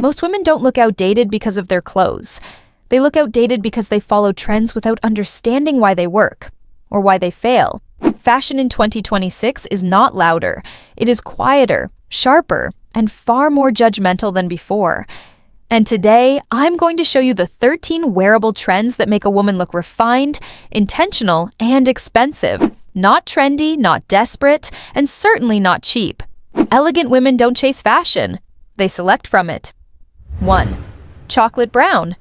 Most women don't look outdated because of their clothes. They look outdated because they follow trends without understanding why they work or why they fail. Fashion in 2026 is not louder. It is quieter, sharper, and far more judgmental than before. And today, I'm going to show you the 13 wearable trends that make a woman look refined, intentional, and expensive. Not trendy, not desperate, and certainly not cheap. Elegant women don't chase fashion. They select from it. 1. Chocolate brown.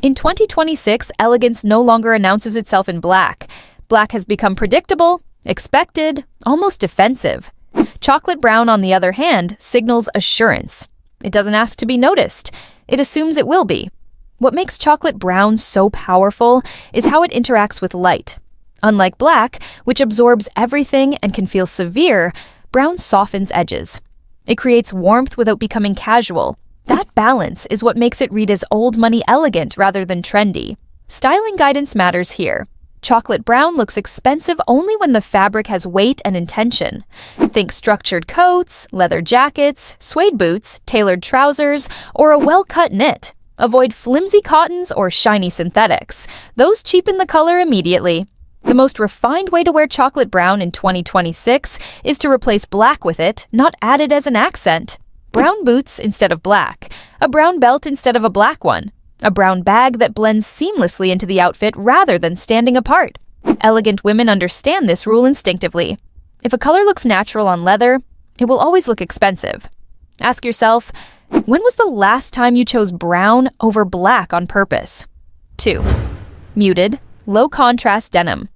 In 2026, Elegance no longer announces itself in black. Black has become predictable, expected, almost defensive. Chocolate brown, on the other hand, signals assurance. It doesn't ask to be noticed. It assumes it will be. What makes chocolate brown so powerful is how it interacts with light. Unlike black, which absorbs everything and can feel severe, brown softens edges. It creates warmth without becoming casual. That balance is what makes it read as old money elegant rather than trendy. Styling guidance matters here. Chocolate brown looks expensive only when the fabric has weight and intention. Think structured coats, leather jackets, suede boots, tailored trousers, or a well-cut knit. Avoid flimsy cottons or shiny synthetics. Those cheapen the color immediately. The most refined way to wear chocolate brown in 2026 is to replace black with it, not add it as an accent. Brown boots instead of black. A brown belt instead of a black one. A brown bag that blends seamlessly into the outfit rather than standing apart. Elegant women understand this rule instinctively. If a color looks natural on leather, it will always look expensive. Ask yourself, when was the last time you chose brown over black on purpose? 2. Muted, low-contrast denim.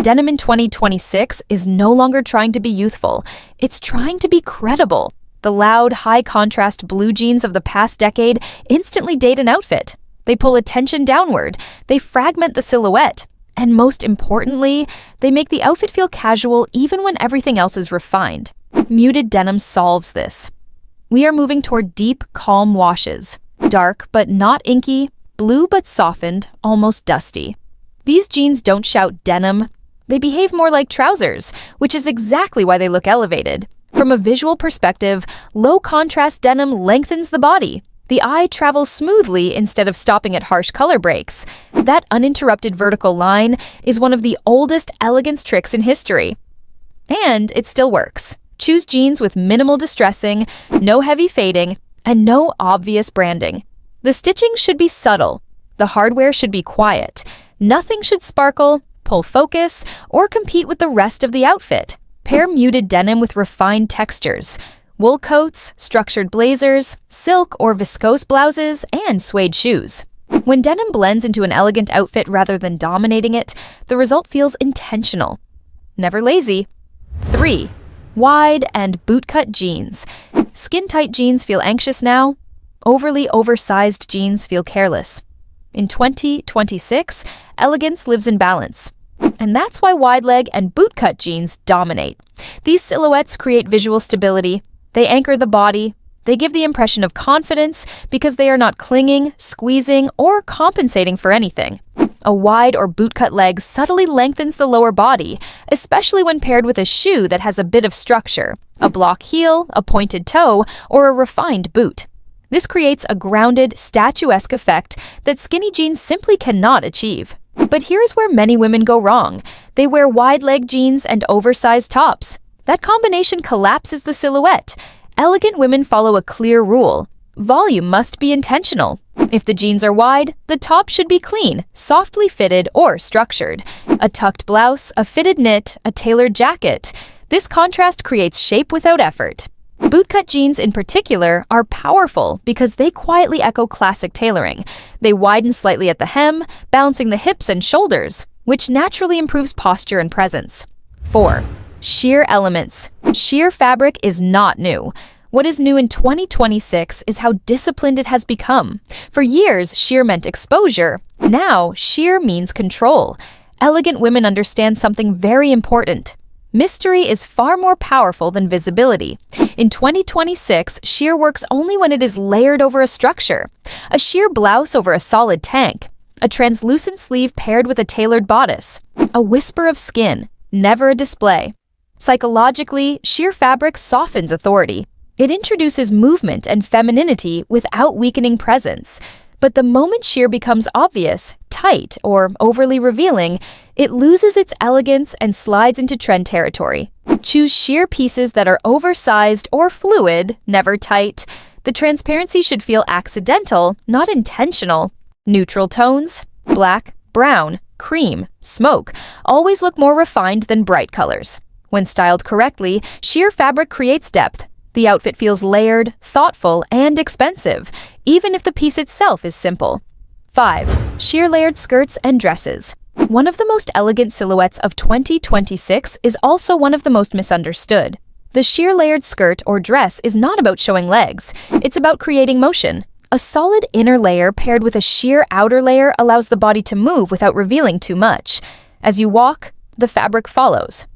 Denim in 2026 is no longer trying to be youthful. It's trying to be credible. The loud, high-contrast blue jeans of the past decade instantly date an outfit. They pull attention downward, they fragment the silhouette, and most importantly, they make the outfit feel casual even when everything else is refined. Muted denim solves this. We are moving toward deep, calm washes. Dark but not inky, blue but softened, almost dusty. These jeans don't shout denim. They behave more like trousers, which is exactly why they look elevated. From a visual perspective, low-contrast denim lengthens the body. The eye travels smoothly instead of stopping at harsh color breaks. That uninterrupted vertical line is one of the oldest elegance tricks in history. And it still works. Choose jeans with minimal distressing, no heavy fading, and no obvious branding. The stitching should be subtle. The hardware should be quiet. Nothing should sparkle, pull focus, or compete with the rest of the outfit. Pair muted denim with refined textures. Wool coats, structured blazers, silk or viscose blouses, and suede shoes. When denim blends into an elegant outfit rather than dominating it, the result feels intentional. Never lazy. 3. Wide and bootcut jeans. Skin-tight jeans feel anxious now. Overly oversized jeans feel careless. In 2026, elegance lives in balance. And that's why wide leg and bootcut jeans dominate. These silhouettes create visual stability. They anchor the body. They give the impression of confidence because they are not clinging, squeezing, or compensating for anything. A wide or bootcut leg subtly lengthens the lower body, especially when paired with a shoe that has a bit of structure, a block heel, a pointed toe, or a refined boot. This creates a grounded, statuesque effect that skinny jeans simply cannot achieve. But here's where many women go wrong. They wear wide-leg jeans and oversized tops. That combination collapses the silhouette. Elegant women follow a clear rule. Volume must be intentional. If the jeans are wide, the top should be clean, softly fitted, or structured. A tucked blouse, a fitted knit, a tailored jacket. This contrast creates shape without effort. Bootcut jeans in particular are powerful because they quietly echo classic tailoring. They widen slightly at the hem, balancing the hips and shoulders, which naturally improves posture and presence. 4. Sheer elements. Sheer fabric is not new. What is new in 2026 is how disciplined it has become. For years, sheer meant exposure. Now, sheer means control. Elegant women understand something very important. Mystery is far more powerful than visibility. In 2026, sheer works only when it is layered over a structure. A sheer blouse over a solid tank. A translucent sleeve paired with a tailored bodice. A whisper of skin, never a display. Psychologically, sheer fabric softens authority. It introduces movement and femininity without weakening presence. But the moment sheer becomes obvious, tight, or overly revealing, it loses its elegance and slides into trend territory. Choose sheer pieces that are oversized or fluid, never tight. The transparency should feel accidental, not intentional. Neutral tones, black, brown, cream, smoke, always look more refined than bright colors. When styled correctly, sheer fabric creates depth. The outfit feels layered, thoughtful, and expensive, even if the piece itself is simple. 5. Sheer layered skirts and dresses. One of the most elegant silhouettes of 2026 is also one of the most misunderstood. The sheer layered skirt or dress is not about showing legs, it's about creating motion. A solid inner layer paired with a sheer outer layer allows the body to move without revealing too much. As you walk, the fabric follows.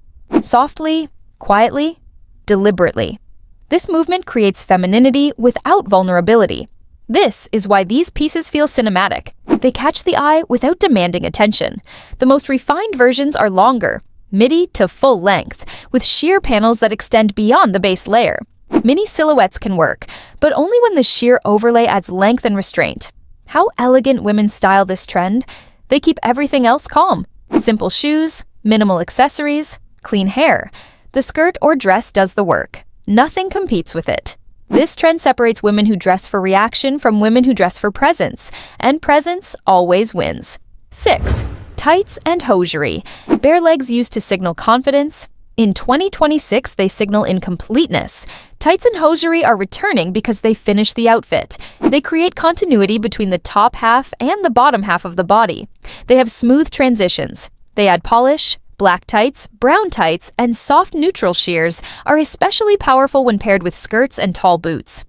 Softly, quietly, deliberately. This movement creates femininity without vulnerability. This is why these pieces feel cinematic. They catch the eye without demanding attention. The most refined versions are longer, midi to full length, with sheer panels that extend beyond the base layer. Mini silhouettes can work, but only when the sheer overlay adds length and restraint. How elegant women style this trend? They keep everything else calm. Simple shoes, minimal accessories, clean hair. The skirt or dress does the work. Nothing competes with it. This trend separates women who dress for reaction from women who dress for presence, and presence always wins. 6. Tights and hosiery. Bare legs used to signal confidence. In 2026, they signal incompleteness. Tights and hosiery are returning because they finish the outfit. They create continuity between the top half and the bottom half of the body. They have smooth transitions. They add polish. Black tights, brown tights, and soft neutral sheers are especially powerful when paired with skirts and tall boots.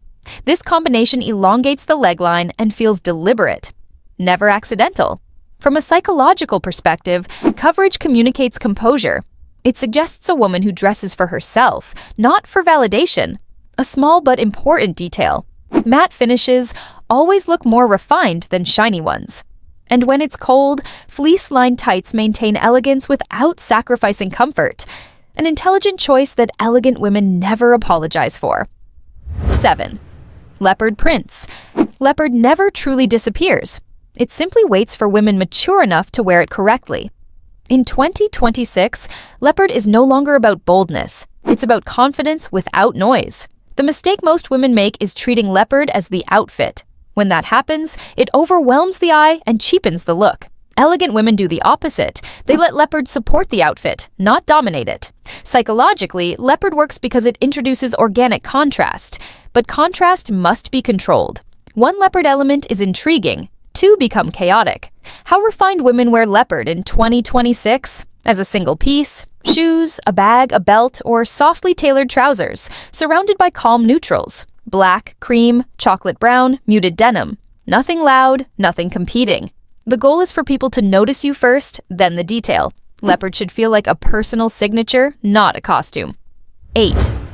This combination elongates the leg line and feels deliberate, never accidental. From a psychological perspective, coverage communicates composure. It suggests a woman who dresses for herself, not for validation. A small but important detail. Matte finishes always look more refined than shiny ones. And when it's cold, fleece-lined tights maintain elegance without sacrificing comfort. An intelligent choice that elegant women never apologize for. 7. Leopard prints. Leopard never truly disappears. It simply waits for women mature enough to wear it correctly. In 2026, leopard is no longer about boldness. It's about confidence without noise. The mistake most women make is treating leopard as the outfit. When that happens, it overwhelms the eye and cheapens the look. Elegant women do the opposite. They let leopard support the outfit, not dominate it. Psychologically, leopard works because it introduces organic contrast. But contrast must be controlled. One leopard element is intriguing, two become chaotic. How refined women wear leopard in 2026? As a single piece, shoes, a bag, a belt, or softly tailored trousers, surrounded by calm neutrals. Black, cream, chocolate brown, muted denim. Nothing loud, nothing competing. The goal is for people to notice you first, then the detail. Leopard should feel like a personal signature, not a costume. 8.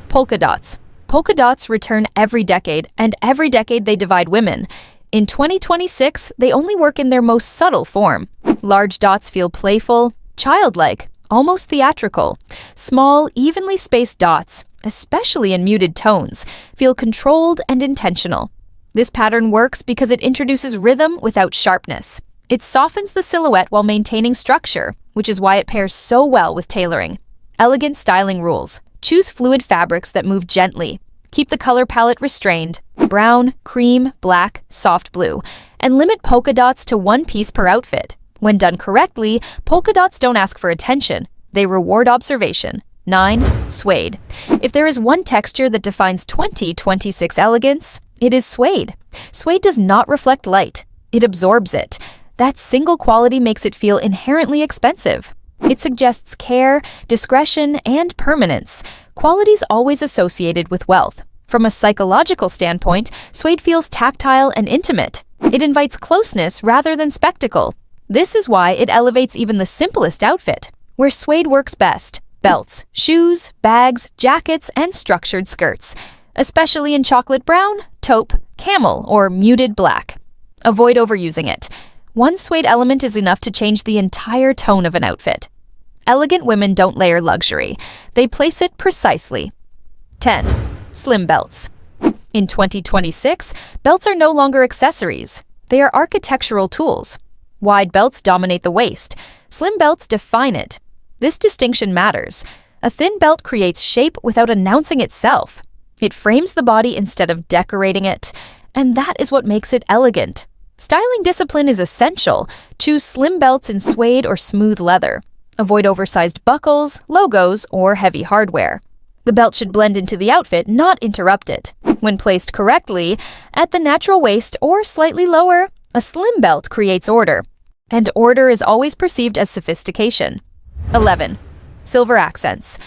Polka dots. Polka dots return every decade, and every decade they divide women. In 2026, they only work in their most subtle form. Large dots feel playful, childlike, almost theatrical. Small, evenly spaced dots, especially in muted tones, feel controlled and intentional. This pattern works because it introduces rhythm without sharpness. It softens the silhouette while maintaining structure, which is why it pairs so well with tailoring. Elegant styling rules. Choose fluid fabrics that move gently. Keep the color palette restrained, brown, cream, black, soft blue, and limit polka dots to one piece per outfit. When done correctly, polka dots don't ask for attention. They reward observation. 9. Suede. If there is one texture that defines 2026 elegance, it is suede. Suede does not reflect light. It absorbs it. That single quality makes it feel inherently expensive. It suggests care, discretion, and permanence, qualities always associated with wealth. From a psychological standpoint, suede feels tactile and intimate. It invites closeness rather than spectacle. This is why it elevates even the simplest outfit. Where suede works best: belts, shoes, bags, jackets, and structured skirts, especially in chocolate brown, taupe, camel, or muted black. Avoid overusing it. One suede element is enough to change the entire tone of an outfit. Elegant women don't layer luxury. They place it precisely. 10. Slim belts. In 2026, belts are no longer accessories. They are architectural tools. Wide belts dominate the waist. Slim belts define it. This distinction matters. A thin belt creates shape without announcing itself. It frames the body instead of decorating it. And that is what makes it elegant. Styling discipline is essential. Choose slim belts in suede or smooth leather. Avoid oversized buckles, logos, or heavy hardware. The belt should blend into the outfit, not interrupt it. When placed correctly, at the natural waist or slightly lower, a slim belt creates order. And order is always perceived as sophistication. 11. Silver accents.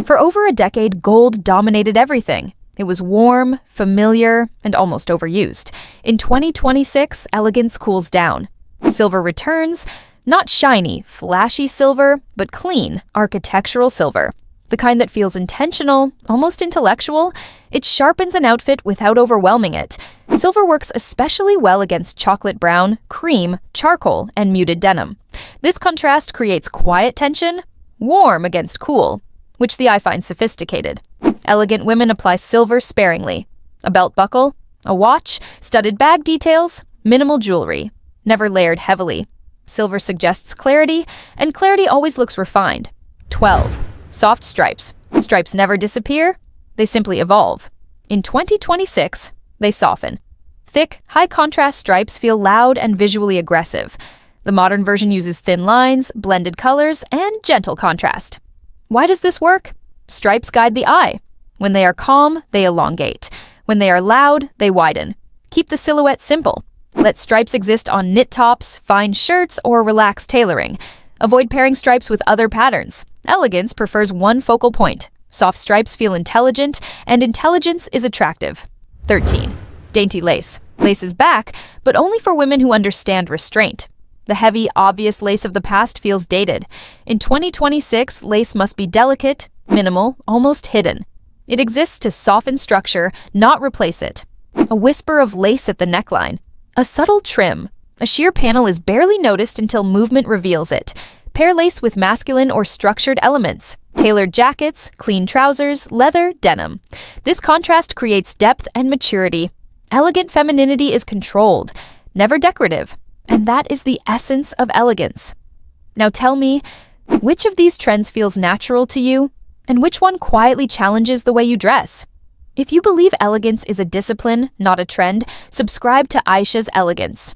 For over a decade, gold dominated everything. It was warm, familiar, and almost overused. In 2026, elegance cools down. Silver returns, not shiny, flashy silver, but clean, architectural silver. The kind that feels intentional, almost intellectual. It sharpens an outfit without overwhelming it. Silver works especially well against chocolate brown, cream, charcoal, and muted denim. This contrast creates quiet tension, warm against cool, which the eye finds sophisticated. Elegant women apply silver sparingly. A belt buckle, a watch, studded bag details, minimal jewelry, never layered heavily. Silver suggests clarity, and clarity always looks refined. 12. Soft stripes. Stripes never disappear, they simply evolve. In 2026, they soften. Thick, high-contrast stripes feel loud and visually aggressive. The modern version uses thin lines, blended colors, and gentle contrast. Why does this work? Stripes guide the eye. When they are calm, they elongate. When they are loud, they widen. Keep the silhouette simple. Let stripes exist on knit tops, fine shirts, or relaxed tailoring. Avoid pairing stripes with other patterns. Elegance prefers one focal point. Soft stripes feel intelligent, and intelligence is attractive. 13. Dainty lace. Lace is back, but only for women who understand restraint. The heavy, obvious lace of the past feels dated. In 2026, lace must be delicate, minimal, almost hidden. It exists to soften structure, not replace it. A whisper of lace at the neckline. A subtle trim. A sheer panel is barely noticed until movement reveals it. Pair lace with masculine or structured elements. Tailored jackets, clean trousers, leather, denim. This contrast creates depth and maturity. Elegant femininity is controlled, never decorative. And that is the essence of elegance. Now tell me, which of these trends feels natural to you, and which one quietly challenges the way you dress? If you believe elegance is a discipline, not a trend, subscribe to Ayesha's Elegance.